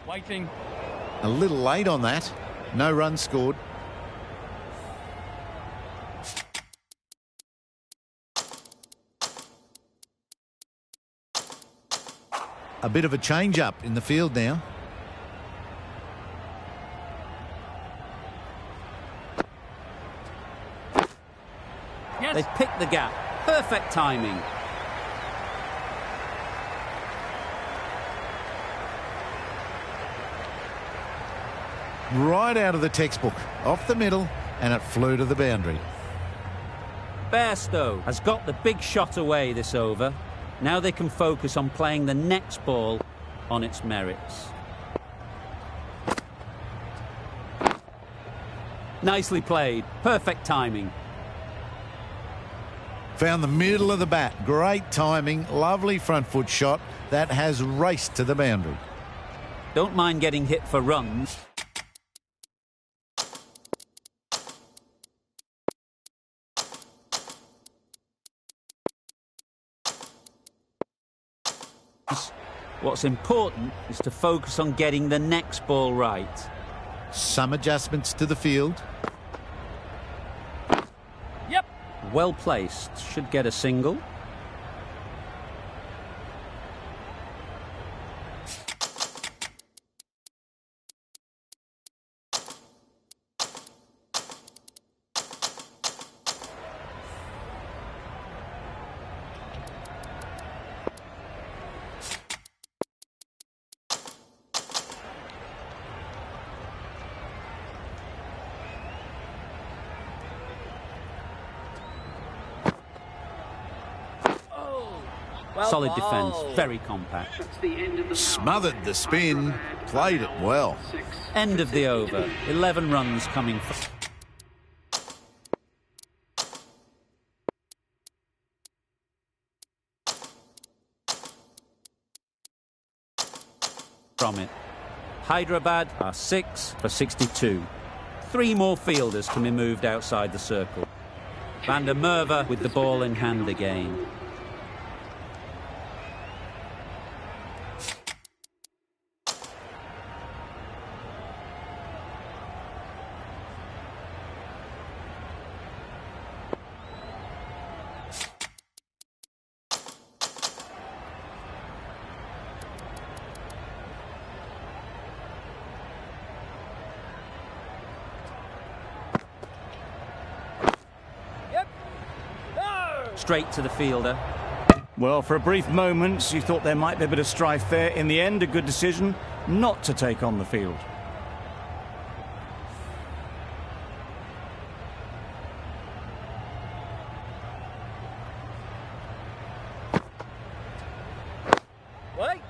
Waiting. A little late on that. No runs scored. A bit of a change-up in the field now. Yes. They've picked the gap. Perfect timing. Right out of the textbook. Off the middle, and it flew to the boundary. Bairstow has got the big shot away this over. Now they can focus on playing the next ball on its merits. Nicely played. Perfect timing. Found the middle of the bat. Great timing. Lovely front foot shot. That has raced to the boundary. Don't mind getting hit for runs. What's important is to focus on getting the next ball right. Some adjustments to the field. Yep. Well placed. Should get a single. Solid defence, very compact. Smothered the spin, played it well. End of the over. 11 runs coming from it. Hyderabad are 6 for 62. 3 more fielders can be moved outside the circle. Van der Merwe with the ball in hand again. Straight to the fielder. Well, for a brief moment, you thought there might be a bit of strife there. In the end, a good decision not to take on the field. Wait.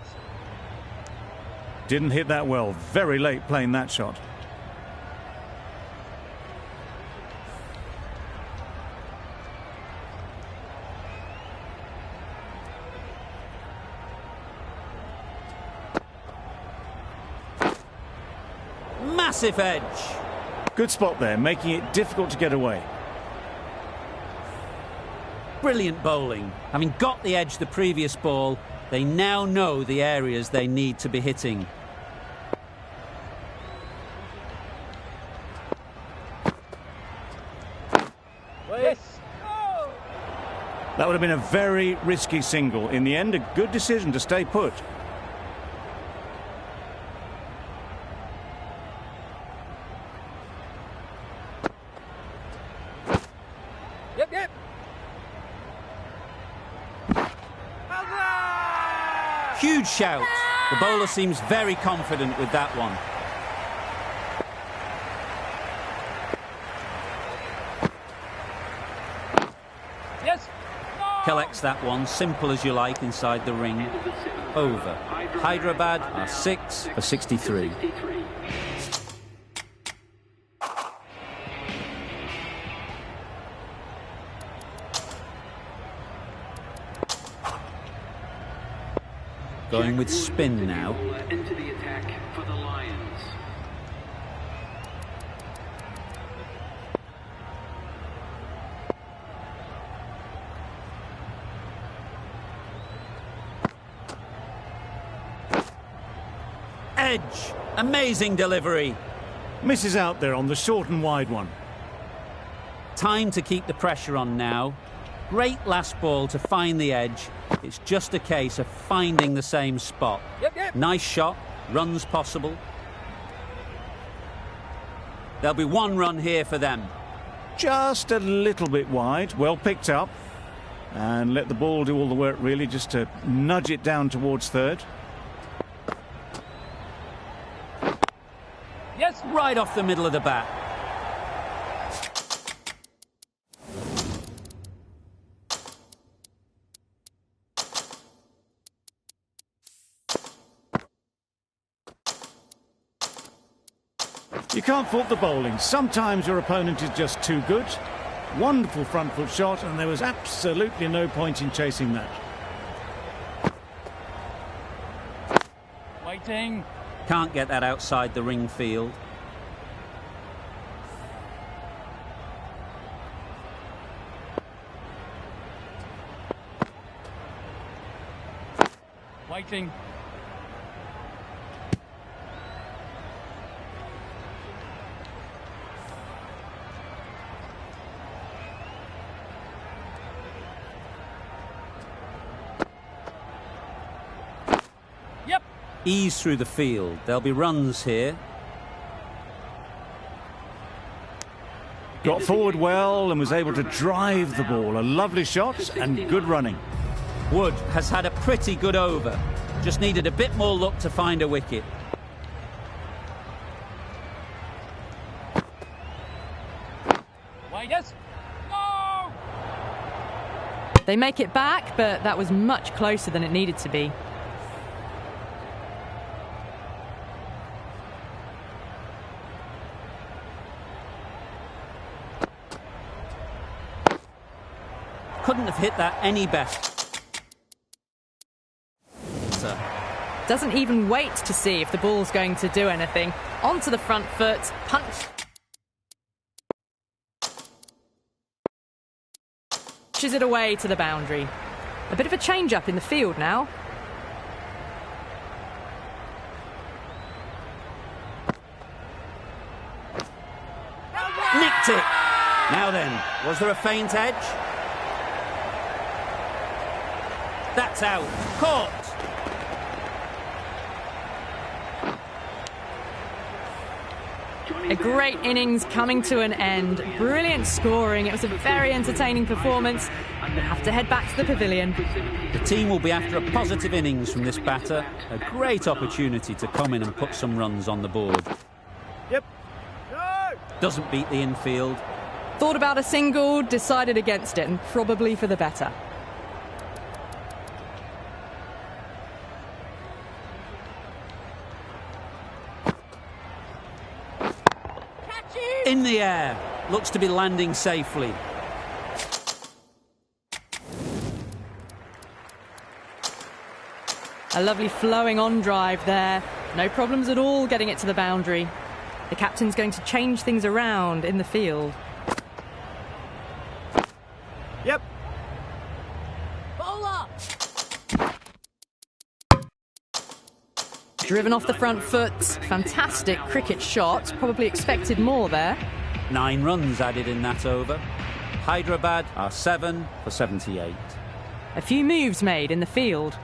Didn't hit that well. Very late playing that shot. Massive edge. Good spot there, making it difficult to get away. Brilliant bowling. Having got the edge the previous ball, they now know the areas they need to be hitting. Yes. That would have been a very risky single. In the end, a good decision to stay put. Yep. Huge shout. The bowler seems very confident with that one. Yes. Collects that one, simple as you like, inside the ring. Over. Hyderabad are 6 for 63. Going with spin now. Into the attack for the Lions. Edge. Amazing delivery. Misses out there on the short and wide one. Time to keep the pressure on now. Great last ball to find the edge. It's just a case of finding the same spot. Yep. Nice shot. Runs possible. There'll be 1 run here for them. Just a little bit wide. Well picked up. And let the ball do all the work, really, just to nudge it down towards third. Yes. Right off the middle of the bat. You can't fault the bowling. Sometimes your opponent is just too good. Wonderful front foot shot, and there was absolutely no point in chasing that. Waiting. Can't get that outside the ring field. Waiting. Yep. Ease through the field. There'll be runs here. Got forward well and was able to drive the ball. A lovely shot and good running. Wood has had a pretty good over. Just needed a bit more luck to find a wicket. Wait. Yes. No. They make it back, but that was much closer than it needed to be. Couldn't have hit that any better. Doesn't even wait to see if the ball's going to do anything. Onto the front foot, punch. Pushes it away to the boundary. A bit of a change-up in the field now. Nicked it! Now then, was there a feint edge? That's out. Caught! A great innings coming to an end. Brilliant scoring. It was a very entertaining performance. We'll have to head back to the pavilion. The team will be after a positive innings from this batter. A great opportunity to come in and put some runs on the board. Yep. No! Doesn't beat the infield. Thought about a single, decided against it, and probably for the better. In the air. Looks to be landing safely. A lovely flowing on drive there. No problems at all getting it to the boundary. The captain's going to change things around in the field. Yep. Bowler! Driven off the front foot. Fantastic cricket shot. Probably expected more there. 9 runs added in that over. Hyderabad are 7 for 78. A few moves made in the field.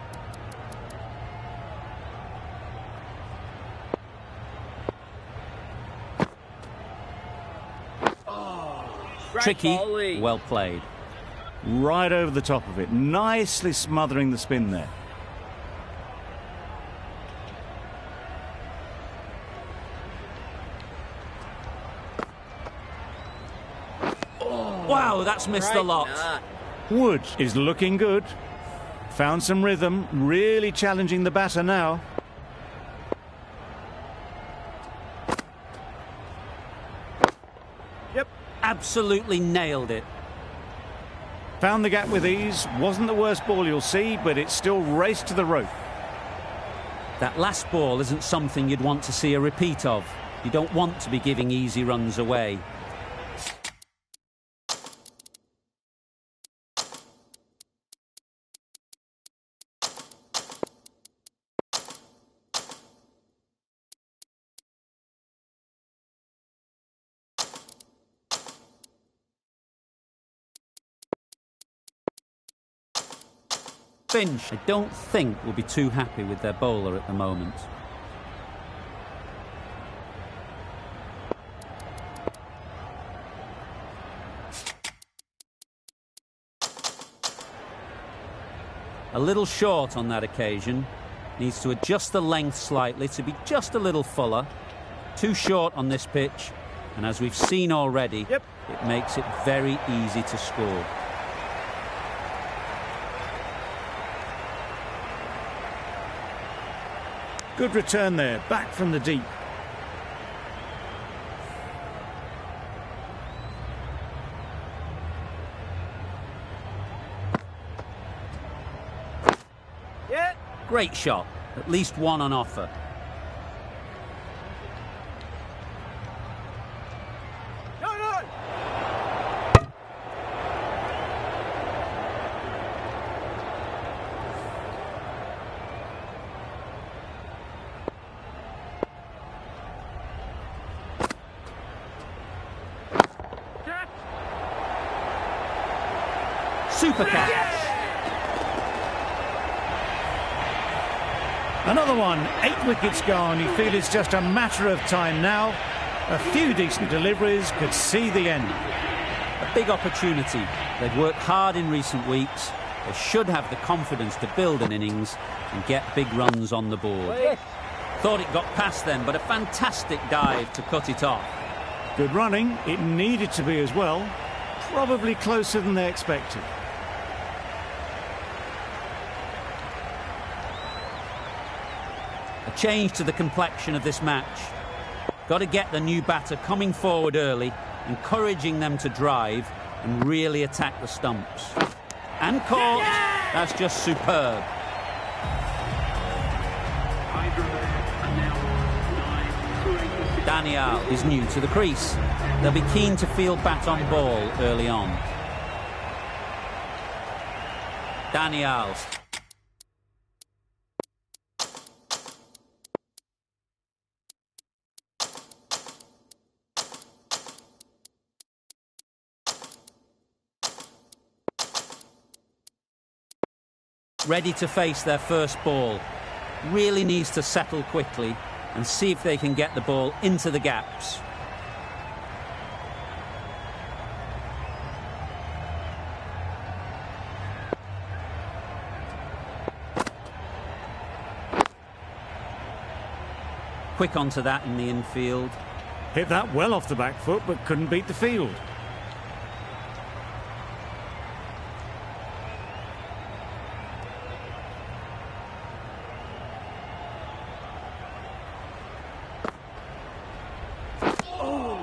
Tricky, well played. Right over the top of it. Nicely smothering the spin there. Wow, that's missed a lot. Wood is looking good. Found some rhythm, really challenging the batter now. Yep. Absolutely nailed it. Found the gap with ease. Wasn't the worst ball you'll see, but it still raced to the rope. That last ball isn't something you'd want to see a repeat of. You don't want to be giving easy runs away. Finch, I don't think, will be too happy with their bowler at the moment. A little short on that occasion. Needs to adjust the length slightly to be just a little fuller. Too short on this pitch, and as we've seen already, it makes it very easy to score. Good return there, back from the deep. Yeah. Great shot, at least one on offer. Super catch. Another one, 8 wickets gone. You feel it's just a matter of time now. A few decent deliveries could see the end. A big opportunity. They've worked hard in recent weeks. They should have the confidence to build an innings and get big runs on the board. Thought it got past them, but a fantastic dive to cut it off. Good running. It needed to be as well. Probably closer than they expected. A change to the complexion of this match. Got to get the new batter coming forward early, encouraging them to drive and really attack the stumps. And caught. That's just superb. Daniel is new to the crease. They'll be keen to field bat on ball early on. Daniel. Ready to face their first ball. Really needs to settle quickly and see if they can get the ball into the gaps. Quick onto that in the infield. Hit that well off the back foot, but couldn't beat the field.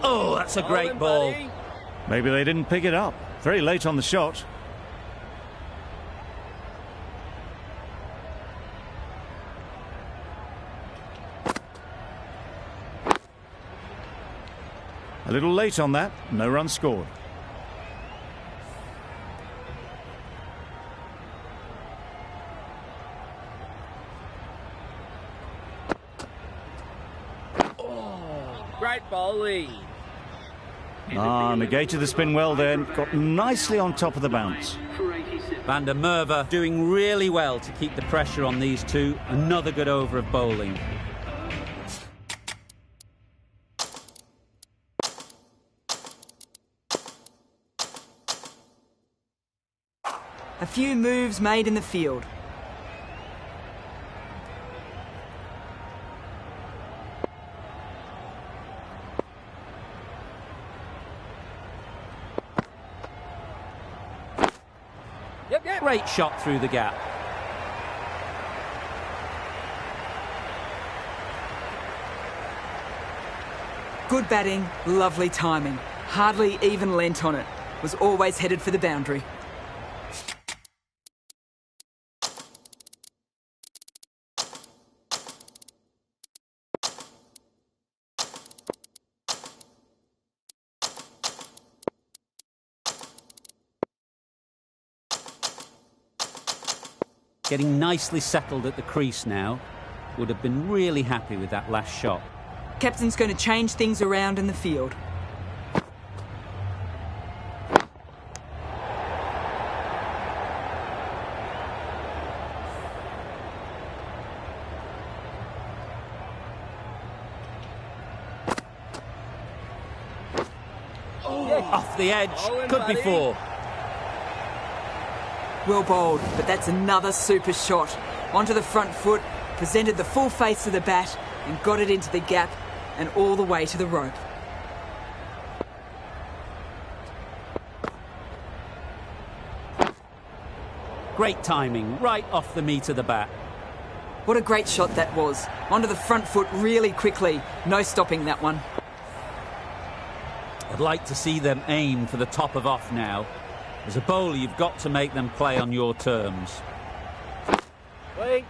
Oh, that's a great ball. Maybe they didn't pick it up. Very late on the shot. A little late on that. No run scored. Great bowling. Negated the spin well then. Got nicely on top of the bounce. Van der Merwe doing really well to keep the pressure on these two. Another good over of bowling. A few moves made in the field. Great shot through the gap. Good batting, lovely timing. Hardly even lent on it. Was always headed for the boundary. Getting nicely settled at the crease now. Would have been really happy with that last shot. Captain's going to change things around in the field. Off the edge. Could be four. Well bowled, but that's another super shot. Onto the front foot, presented the full face of the bat and got it into the gap and all the way to the rope. Great timing, right off the meat of the bat. What a great shot that was. Onto the front foot really quickly. No stopping that one. I'd like to see them aim for the top of off now. As a bowler, you've got to make them play on your terms. Wait.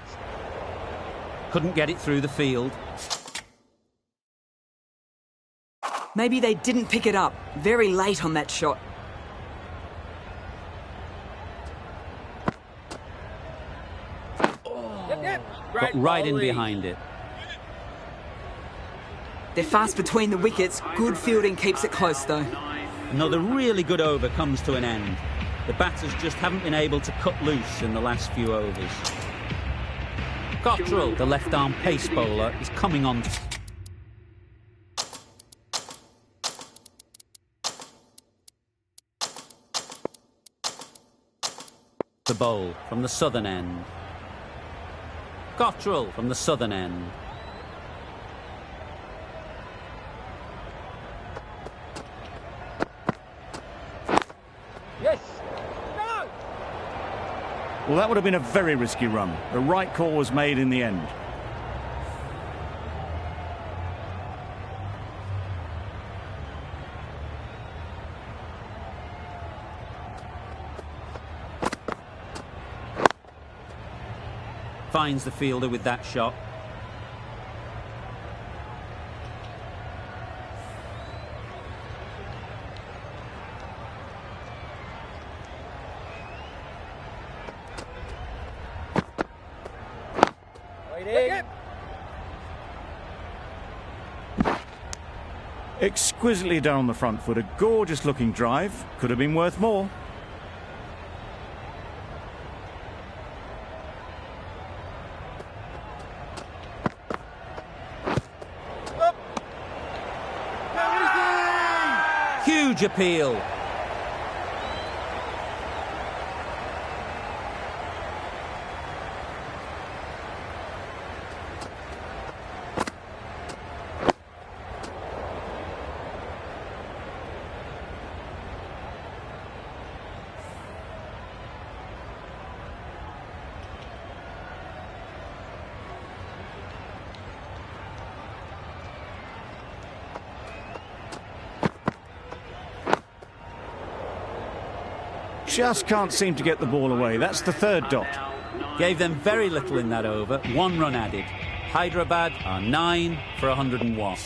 Couldn't get it through the field. Maybe they didn't pick it up. Very late on that shot. Got right in behind it. They're fast between the wickets. Good fielding keeps it close though. Another really good over comes to an end. The batters just haven't been able to cut loose in the last few overs. Cottrell, the left-arm pace bowler, is coming on. The bowl from the southern end. Cottrell from the southern end. Well, that would have been a very risky run. The right call was made in the end. finds the fielder with that shot. Exquisitely done on the front foot, a gorgeous looking drive. Could have been worth more. Huge appeal. Just can't seem to get the ball away. That's the third dot. Gave them very little in that over. 1 run added. Hyderabad are 9 for 101.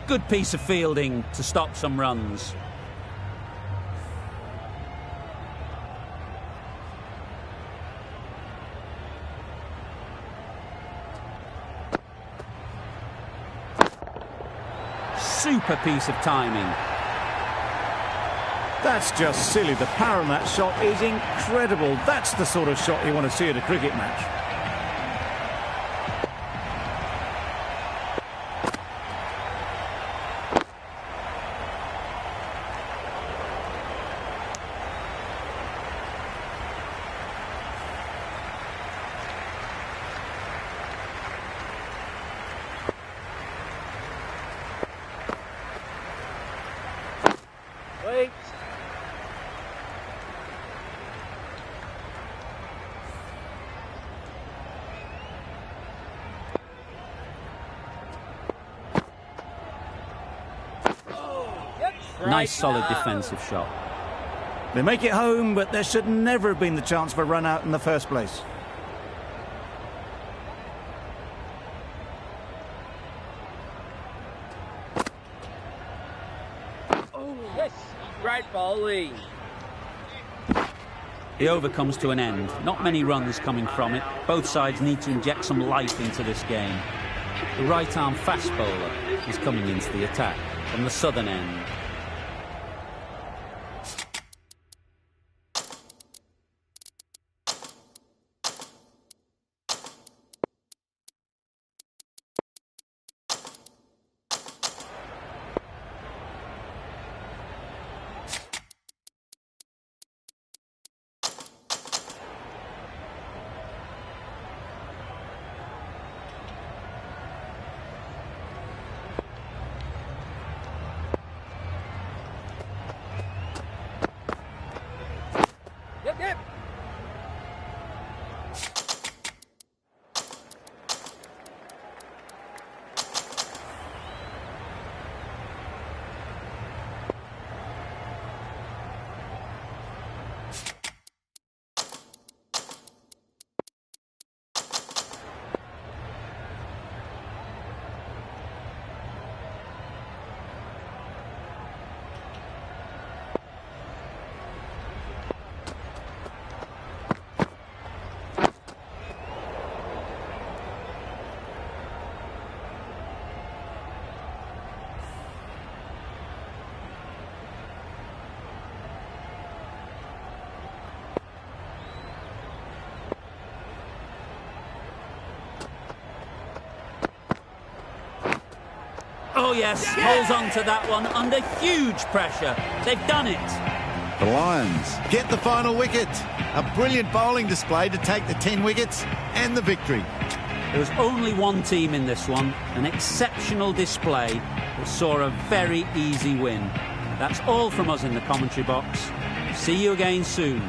Good piece of fielding to stop some runs. Super piece of timing. That's just silly. The power on that shot is incredible. That's the sort of shot you want to see at a cricket match. Nice solid defensive shot. They make it home, but there should never have been the chance for a run out in the first place. Oh, yes, great bowling. The over comes to an end. Not many runs coming from it. Both sides need to inject some life into this game. The right-arm fast bowler is coming into the attack from the southern end. Oh yes, holds on to that one under huge pressure. They've done it. The Lions get the final wicket. A brilliant bowling display to take the 10 wickets and the victory. There was only one team in this one, an exceptional display that saw a very easy win. That's all from us in the commentary box. See you again soon.